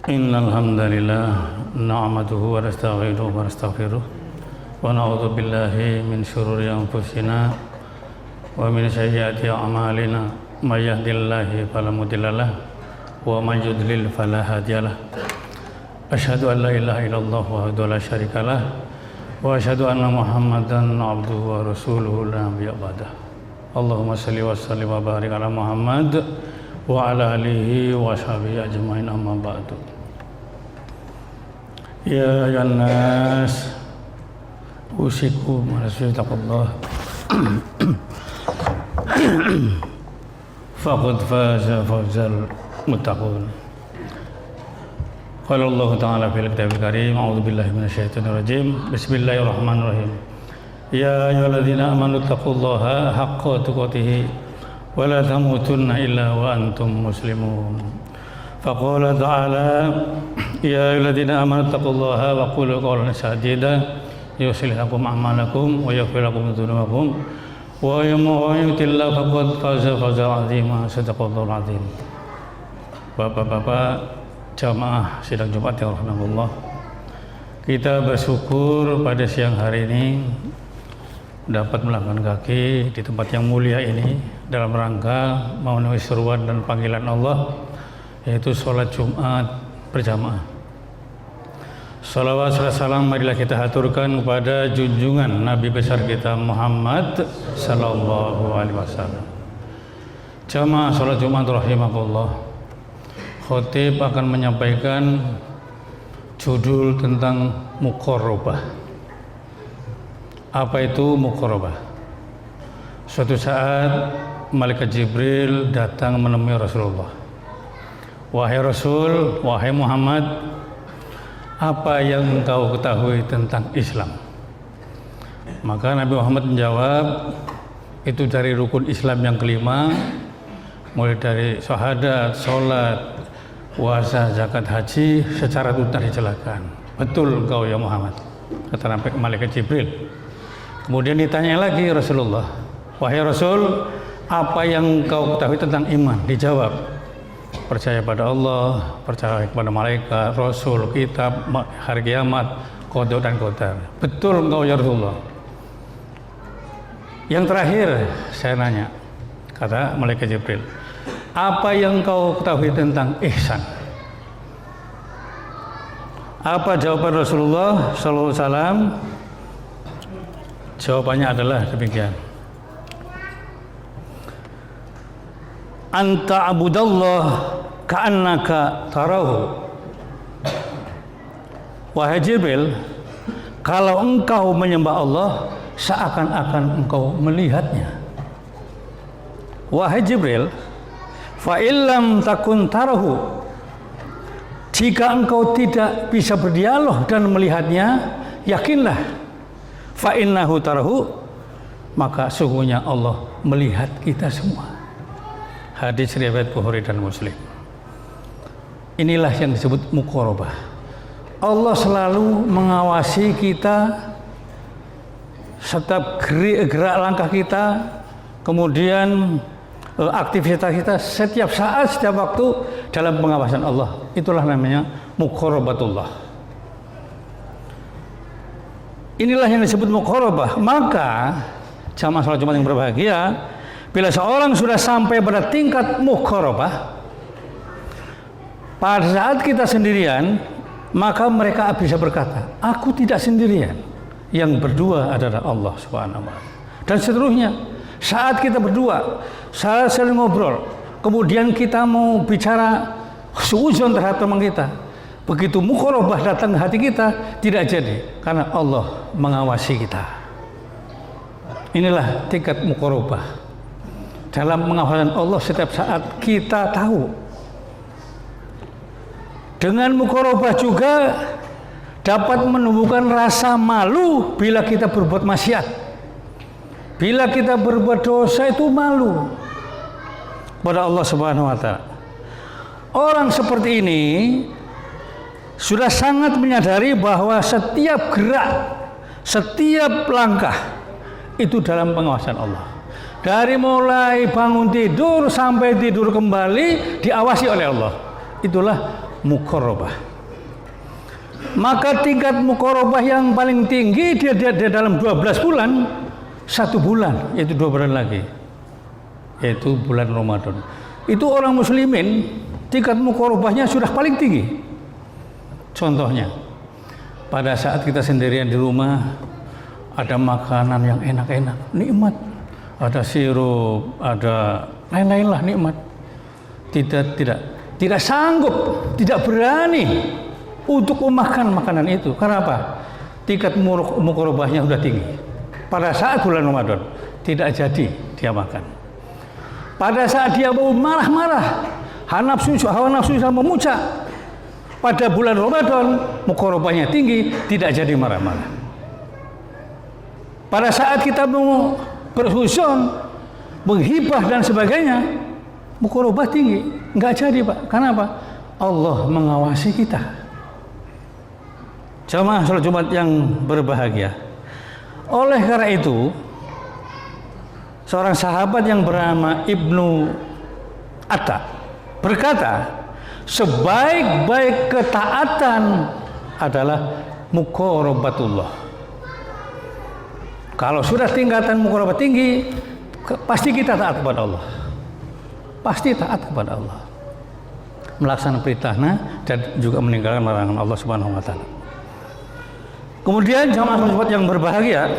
Innal hamdalillah na'maduhu wa nasta'inuhu wa nastaghfiruh wa na'udzu billahi min shururi anfusina wa min sayyiati a'malina may yahdihillahu fala mudhillalah wa may yudlil fala hadiyalah. Asyhadu an la ilaha illallah wahdahu la syarikalah wa asyhadu anna Muhammadan 'abduhu wa rasuluhu la nabiyya ba'dah. Allahumma shalli wa sallim wa barik ala Muhammad wa ala alihi wa sahbihi ajmain, amma ba'du. Ya ayuhan nas, usikum wa taqullah faqad faza fawzal muttaqun. Qala Allah ta'ala fil kitabil karim, a'udzu billahi minasyaitonir rajim. Bismillahirrahmanirrahim. Ya ayyuhalladzina amanu taqullaha haqqa tuqatih wa la tamutunna illa wa antum muslimun. Faqala ta'ala ya ayyuhalladzina amanu taqullaha wa qulu qawlan sadida yuslih lakum a'malakum wa yaghfir lakum dzunubakum wa may yuti'illah faqad faza fawzan 'azima. Shadaqallahul 'azim. Bapak-bapak jamaah sidang Jumat yang rahmatullah, kita bersyukur pada siang hari ini dapat melangkahkan kaki di tempat yang mulia ini dalam rangka memenuhi seruan dan panggilan Allah, yaitu sholat Jumat berjamaah. Salawat serta salam marilah kita haturkan kepada junjungan Nabi besar kita Muhammad sallallahu alaihi wasallam. Jamaah sholat Jumat rahimakumullah, khotib akan menyampaikan judul tentang muqarabah. Apa itu muqarabah? Suatu saat malaikat Jibril datang menemui Rasulullah. Wahai Rasul, wahai Muhammad, apa yang engkau ketahui tentang Islam? Maka Nabi Muhammad menjawab, itu dari rukun Islam yang kelima, mulai dari syahadat, sholat, puasa, zakat, haji secara tuntas dijelaskan. Betul engkau ya Muhammad, kata malaikat Jibril. Kemudian ditanya lagi Rasulullah, wahai Rasul, apa yang engkau ketahui tentang iman? Dijawab, percaya pada Allah, percaya kepada malaikat, Rasul, kitab, hari kiamat, qada dan qadar. Betul engkau ya Rasulullah. Yang terakhir saya nanya, kata malaikat Jibril, apa yang engkau ketahui tentang ihsan? Apa jawaban Rasulullah sallallahu alaihi wasallam? Jawabannya adalah demikian. Anta abudallah ka'annaka tarahu. Wahai Jibril, kalau engkau menyembah Allah seakan-akan engkau melihatnya. Wahai Jibril, fa illam takun tarahu, jika engkau tidak bisa berdialog dan melihatnya, yakinlah fa innahu tarahu, maka sungguhnya Allah melihat kita semua. Hadis riwayat Bukhari dan Muslim. Inilah yang disebut muqarabah. Allah selalu mengawasi kita, setiap gerak langkah kita, kemudian aktivitas kita, setiap saat, setiap waktu dalam pengawasan Allah. Itulah namanya muqarabatullah. Inilah yang disebut muqarabah. Maka jamaah salat Jumat yang berbahagia, bila seorang sudah sampai pada tingkat muqarabah, pada saat kita sendirian, maka mereka bisa berkata, aku tidak sendirian, yang berdua adalah Allah Subhanahu wa ta'ala. Dan seterusnya, saat kita berdua, saat sering ngobrol, kemudian kita mau bicara suudzon terhadap teman kita, begitu muqarabah datang ke hati kita, tidak jadi, karena Allah mengawasi kita. Inilah tingkat muqarabah. Dalam pengawasan Allah setiap saat kita tahu. Dengan muqarabah juga dapat menumbuhkan rasa malu bila kita berbuat maksiat. Bila kita berbuat dosa itu malu pada Allah Subhanahu wa ta'ala. Orang seperti ini sudah sangat menyadari bahwa setiap gerak, setiap langkah itu dalam pengawasan Allah. Dari mulai bangun tidur sampai tidur kembali diawasi oleh Allah. Itulah muqarrabah. Maka tingkat muqarrabah yang paling tinggi dia dalam 12 bulan, 1 bulan, yaitu 2 bulan lagi, yaitu bulan Ramadan. Itu orang muslimin tingkat muqarrabahnya sudah paling tinggi. Contohnya, pada saat kita sendirian di rumah, ada makanan yang enak-enak, nikmat, ada sirup, ada lain-lain lah nikmat. Tidak sanggup, tidak berani untuk memakan makanan itu. Karena apa? Tingkat muqarrabahnya sudah tinggi. Pada saat bulan Ramadan tidak jadi dia makan. Pada saat dia mau marah-marah, hawa nafsu sudah memuncak, pada bulan Ramadan muqarrabahnya tinggi, tidak jadi marah-marah. Pada saat kita mau berhuzon, menghibah dan sebagainya, muqarrabah tinggi, nggak jadi Pak. Karena apa? Allah mengawasi kita. Jamaah salat Jumat yang berbahagia. Oleh karena itu, seorang sahabat yang bernama Ibnu Atta berkata, sebaik-baik ketaatan adalah muqarrabatullah. Kalau sudah tingkatan muqarrabah tinggi, pasti kita taat kepada Allah. Pasti taat kepada Allah. Melaksanakan perintahnya dan juga meninggalkan larangan Allah Subhanahu wa taala. Kemudian jamaah sahabat yang berbahagia,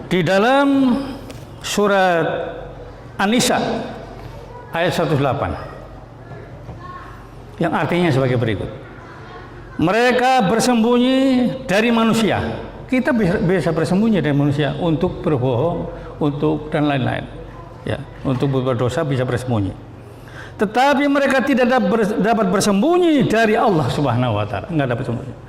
di dalam surat An-Nisa ayat 108 yang artinya sebagai berikut. Mereka bersembunyi dari manusia. Kita bisa bersembunyi dari manusia untuk berbohong, untuk dan lain-lain. Ya, untuk berbuat dosa bisa bersembunyi. Tetapi mereka tidak dapat bersembunyi dari Allah Subhanahu wa taala. Enggak dapat bersembunyi.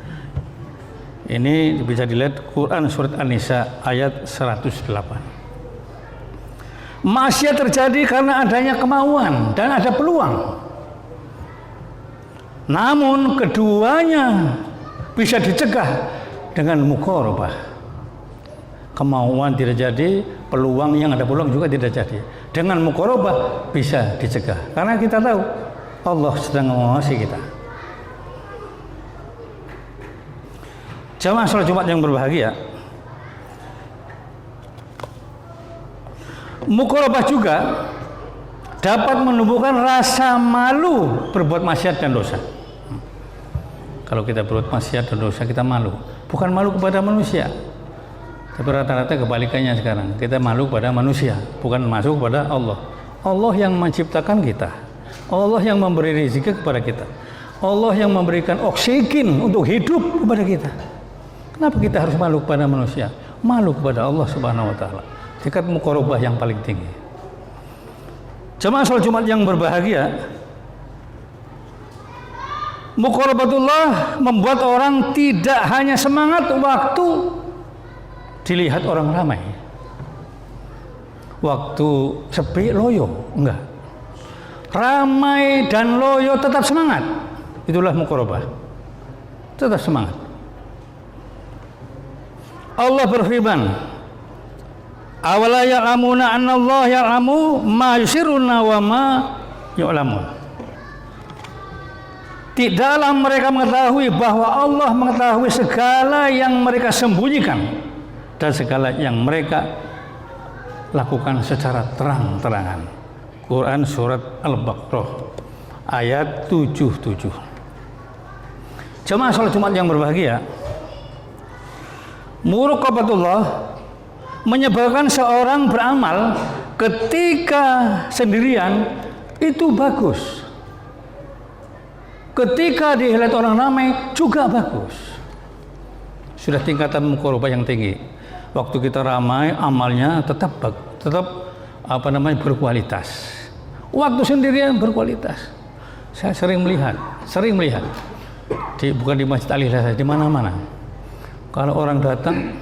Ini bisa dilihat Quran surat An-Nisa ayat 108. Maksiat terjadi karena adanya kemauan dan ada peluang. Namun keduanya bisa dicegah dengan muqarrabah. Kemauan tidak jadi, peluang yang ada peluang juga tidak jadi. Dengan muqarrabah bisa dicegah. Karena kita tahu Allah sedang mengawasi kita. Jamaah salat Jumat yang berbahagia, muqarrabah juga dapat menumbuhkan rasa malu berbuat maksiat dan dosa. Kalau kita berbuat maksiat dan dosa, kita malu. Bukan malu kepada manusia, tapi rata-rata kebalikannya sekarang. Kita malu kepada manusia, bukan masuk kepada Allah. Allah yang menciptakan kita, Allah yang memberi rezeki kepada kita, Allah yang memberikan oksigen untuk hidup kepada kita. Kenapa kita harus malu kepada manusia? Malu kepada Allah Subhanahu wa taala. Tingkat muqarrabah yang paling tinggi. Jamaah salat Jumat yang berbahagia, muqarrabatullah membuat orang tidak hanya semangat waktu dilihat orang ramai. Waktu sepi loyo, enggak. Ramai dan loyo tetap semangat. Itulah muqarrabah. Tetap semangat. Allah berfirman, awala ya'lamuna anna Allah ya'lamu ma yusirruna wa ma yu'lamun. Tidaklah mereka mengetahui bahwa Allah mengetahui segala yang mereka sembunyikan dan segala yang mereka lakukan secara terang-terangan. Quran surat Al-Baqarah ayat 77. Jamaah salat Jumat yang berbahagia, muraqabatullah menyebabkan seorang beramal ketika sendirian itu bagus. Ketika dilihat orang ramai juga bagus. Sudah tingkatan muqarrabah yang tinggi. Waktu kita ramai amalnya tetap berkualitas. Waktu sendirian berkualitas. Saya sering melihat bukan di Masjid Al-Hilal saja, di mana-mana. Kalau orang datang,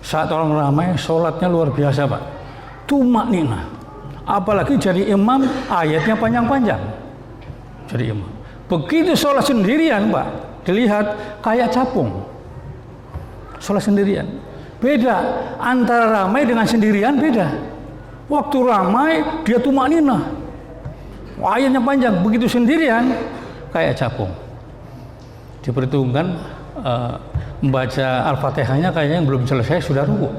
saat orang ramai, sholatnya luar biasa Pak. Tumakninah. Apalagi jadi imam, ayatnya panjang-panjang. Jadi imam. Begitu sholat sendirian Pak, dilihat kayak capung. Sholat sendirian. Beda, antara ramai dengan sendirian beda. Waktu ramai, dia tumakninah. Ayatnya panjang. Begitu sendirian, kayak capung. Diperhitungkan membaca Al-Fatihahnya kayaknya yang belum selesai sudah ruku.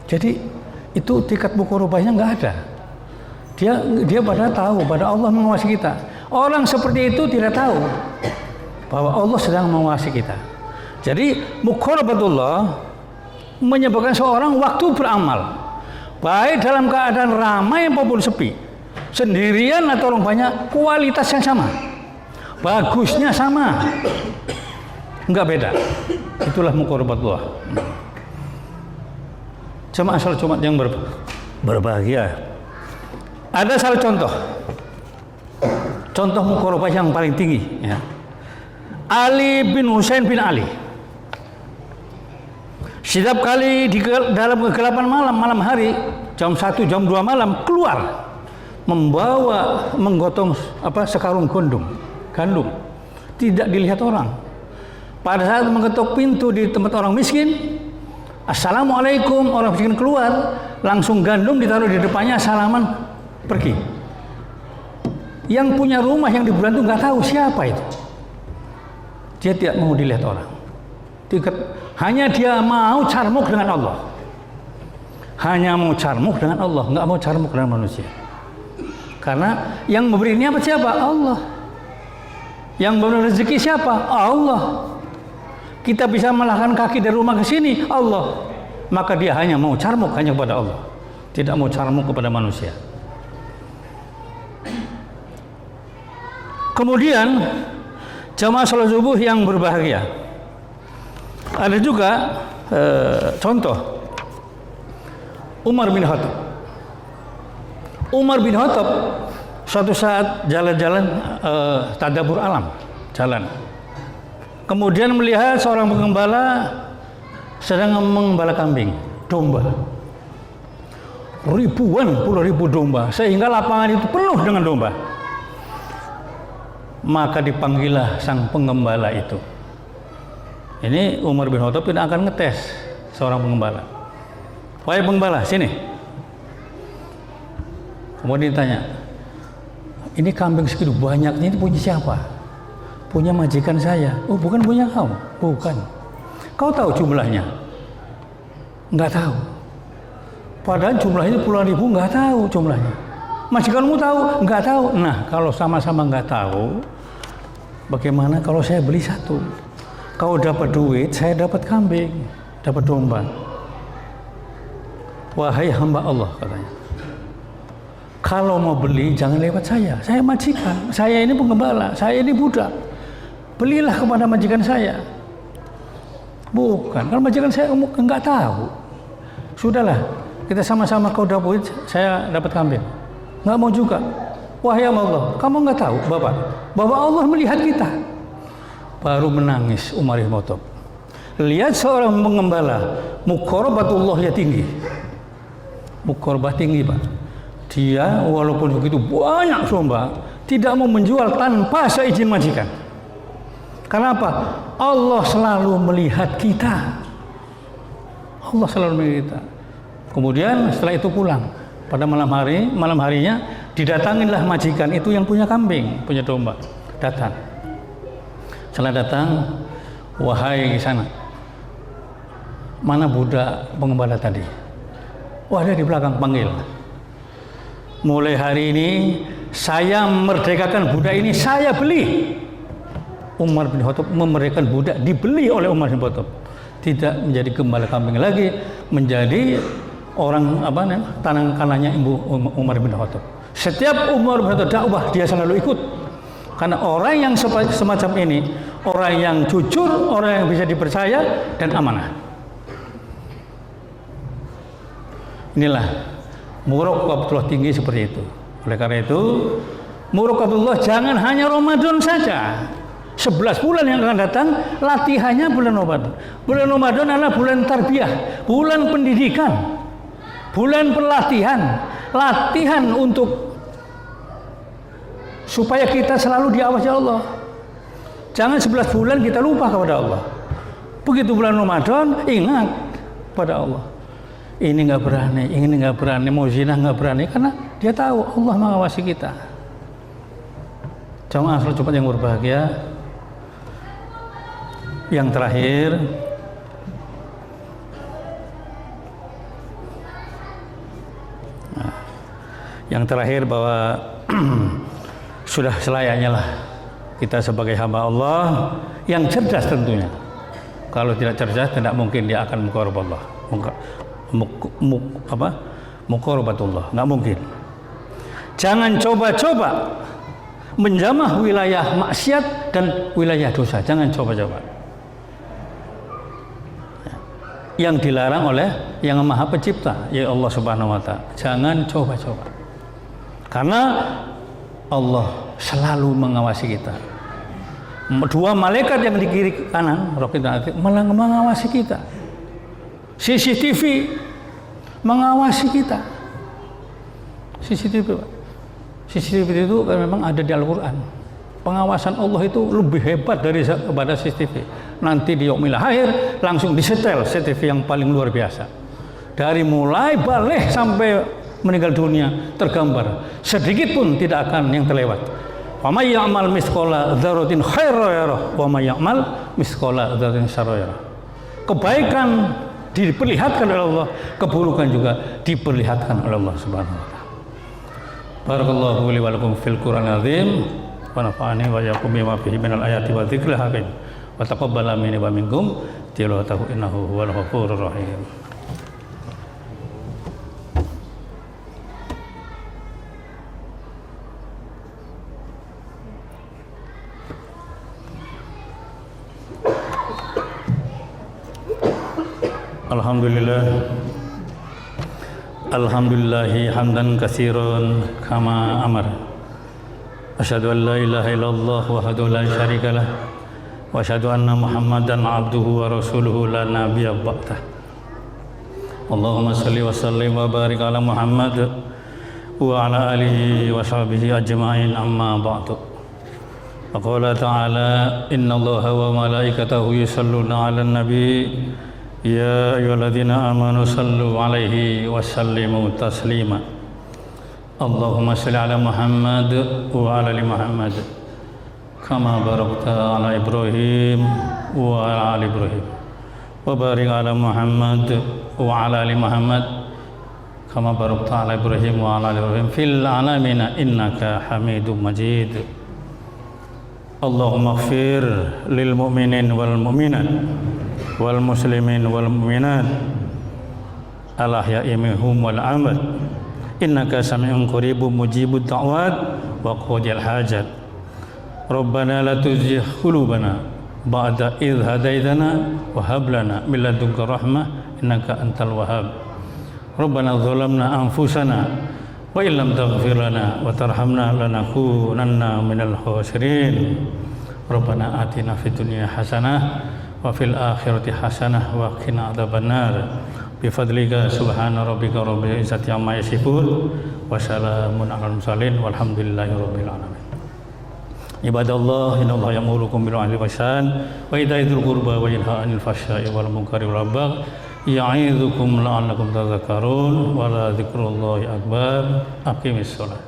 Jadi itu tingkat mukorobahnya nggak ada. Dia pada tahu, pada Allah mengawasi kita. Orang seperti itu tidak tahu bahwa Allah sedang mengawasi kita. Jadi muqarabatullah menyebabkan seorang waktu beramal, baik dalam keadaan ramai maupun sepi, sendirian atau orang banyak, kualitasnya sama, bagusnya sama, enggak beda. Itulah muqarabatullah. Jemaah salat Jumat yang berbahagia. Ada salah contoh muqarabah yang paling tinggi, ya. Ali bin Husain bin Ali. Setiap kali di dalam kegelapan malam hari, jam 1, jam 2 malam keluar menggotong sekarung gandum. Tidak dilihat orang. Pada saat mengetuk pintu di tempat orang miskin, assalamualaikum, orang miskin keluar, langsung gandum ditaruh di depannya, salaman, pergi. Yang punya rumah yang di bulan itu nggak tahu siapa itu. Dia tidak mau dilihat orang. Hanya dia mau carmuk dengan Allah. Hanya mau carmuk dengan Allah, nggak mau carmuk dengan manusia. Karena yang memberi ini apa siapa? Allah. Yang memberi rezeki siapa? Allah. Kita bisa melangkahkan kaki dari rumah ke sini, Allah. Maka dia hanya mau carmuk hanya kepada Allah. Tidak mau carmuk kepada manusia. Kemudian jamaah salat subuh yang berbahagia. Ada juga contoh Umar bin Khattab. Umar bin Khattab suatu saat jalan-jalan tadabbur alam, jalan. Kemudian melihat seorang pengembala sedang mengembala kambing, domba. Puluh ribu domba, sehingga lapangan itu penuh dengan domba. Maka dipanggillah sang pengembala itu. Ini Umar bin Khattab tidak akan ngetes seorang pengembala. Wahai pengembala, sini. Kemudian ditanya, ini kambing segitu banyaknya, ini punya siapa? Punya majikan saya. Oh, bukan punya kamu? Bukan. Kau tahu jumlahnya? Enggak tahu. Padahal jumlahnya puluhan ribu, enggak tahu jumlahnya. Majikanmu tahu? Enggak tahu. Nah, kalau sama-sama enggak tahu, bagaimana kalau saya beli satu? Kau dapat duit, saya dapat kambing, dapat domba. Wahai hamba Allah, katanya. Kalau mau beli, jangan lewat saya. Saya majikan, saya ini pengembala, saya ini budak. Belilah kepada majikan saya. Bukan, kalau majikan saya enggak tahu. Sudahlah, kita sama-sama kau dapat duit, saya dapat kambing. Nggak mau juga. Wahai Allah, kamu nggak tahu Bapak bahwa Allah melihat kita. Baru menangis Umar bin Khattab. Lihat seorang pengembala, muqarabatullah ya tinggi. Muqarabah tinggi, Pak. Dia walaupun begitu banyak domba, tidak mau menjual tanpa seizin majikan. Karena apa? Allah selalu melihat kita. Allah selalu melihat kita. Kemudian setelah itu pulang. Pada malam harinya didatanginlah majikan itu yang punya kambing, punya domba. Datang. Setelah datang, wahai sana, mana budak pengembala tadi? Wah, dia di belakang, panggil. Mulai hari ini saya merdekakan budak ini, saya beli. Umar bin Khattab memerdekakan budak, dibeli oleh Umar bin Khattab. Tidak menjadi gembala kambing lagi, menjadi orang tangan kanannya ibu Umar bin Khattab. Setiap Umar bin Khattab dakwah, dia selalu ikut. Karena orang yang semacam ini, orang yang jujur, orang yang bisa dipercaya dan amanah. Inilah muraqabatullah tinggi seperti itu. Oleh karena itu, muraqabatullah jangan hanya Ramadan saja. 11 bulan yang akan datang, latihannya bulan Ramadan. Bulan Ramadan adalah bulan tarbiyah, bulan pendidikan, bulan pelatihan, latihan untuk supaya kita selalu diawasi Allah. Jangan 11 bulan kita lupa kepada Allah. Begitu bulan Ramadan, ingat pada Allah. Ini nggak berani, ini nggak berani, mau zina nggak berani, karena dia tahu Allah mengawasi kita. Jamaah salat Jumat yang berbahagia, yang terakhir bahwa sudah selayaknya lah kita sebagai hamba Allah yang cerdas tentunya. Kalau tidak cerdas tidak mungkin dia akan muqarrabatullah. Muqarrabatullah, nggak mungkin. Jangan coba-coba menjamah wilayah maksiat dan wilayah dosa. Jangan coba-coba. Yang dilarang oleh Yang Maha Pencipta, ya Allah Subhanahu wa Ta'ala. Jangan coba-coba. Karena Allah selalu mengawasi kita. Dua malaikat yang di kiri kanan, Raqib dan Atid, mengawasi kita. CCTV mengawasi kita. CCTV itu kan memang ada di Al-Quran. Pengawasan Allah itu lebih hebat daripada CCTV. Nanti di yaumil akhir langsung disetel CCTV yang paling luar biasa. Dari mulai balik sampai meninggal dunia tergambar. Sedikit pun tidak akan yang terlewat. Wa may ya'mal mithqala dzarratin khairan yarah wa may ya'mal mithqala dzarratin syarran yarah. Kebaikan diperlihatkan oleh Allah, keburukan juga diperlihatkan oleh Allah Subhanahu wa taala. Barakallahu li wa lakum fil Qur'anil azim wa nafa'ani wa iyyakum bima fihi minal ayati wa dzikril hakim wa taqabbala minni wa minkum tilawatahu innahu huwal ghafurur rahim. Alhamdulillahi hamdan katsiran kama amar. Asyhadu an la ilaha illallah wahdahu la syarikalah wa asyhadu anna Muhammadan abduhu wa rasuluhu la nabiyya ba'dah. Allahumma shalli wa sallim wa barik ala Muhammad wa ala alihi wa sahbihi ajma'in amma ba'du. Qala ta'ala innallaha wa malaikatahu yusholluna 'alan nabi ya ayyuhalladzina amanu sallu 'alaihi wa sallimu taslima. Allahumma shalli 'ala Muhammad wa 'ala ali Muhammad kama barakta 'ala Ibrahim wa 'ala ali Ibrahim wa barik 'ala Muhammad wa 'ala ali Muhammad kama barakta 'ala Ibrahim wa 'ala ali Ibrahim fil 'alamin innaka Hamidum Majid. Allahumma ighfir lil mu'minin wal mu'minat wal muslimin wal mu'minat al ahya'i minhum wal amwat innaka sami'un qaribun mujibud da'wat wa qadil hajat. Rabbana la tuzigh qulubana ba'da idh hadaitana wa hab lana min ladunka rahmah innaka antal wahhab. Rabbana zalamna anfusana wa illam taghfir lana wa tarhamna lanakunanna minal khasirin. Rabbana atina fid dunya hasanah wa fil akhirati hasanah wa qina adzabannar. Bifadlika subhana rabbika rabbil izzati amma yasifun wa salamun alal mursalin walhamdulillahi rabbil alamin. Ibadallah innallaha ya'murukum bil 'adli wal ihsan wa ita'i dzil qurba wa yanha 'anil fahsya'i wal munkari wal baghi ya'idzukum la'allakum tadhakkarun wa la dzikrullahi akbar. Aqimis shalah.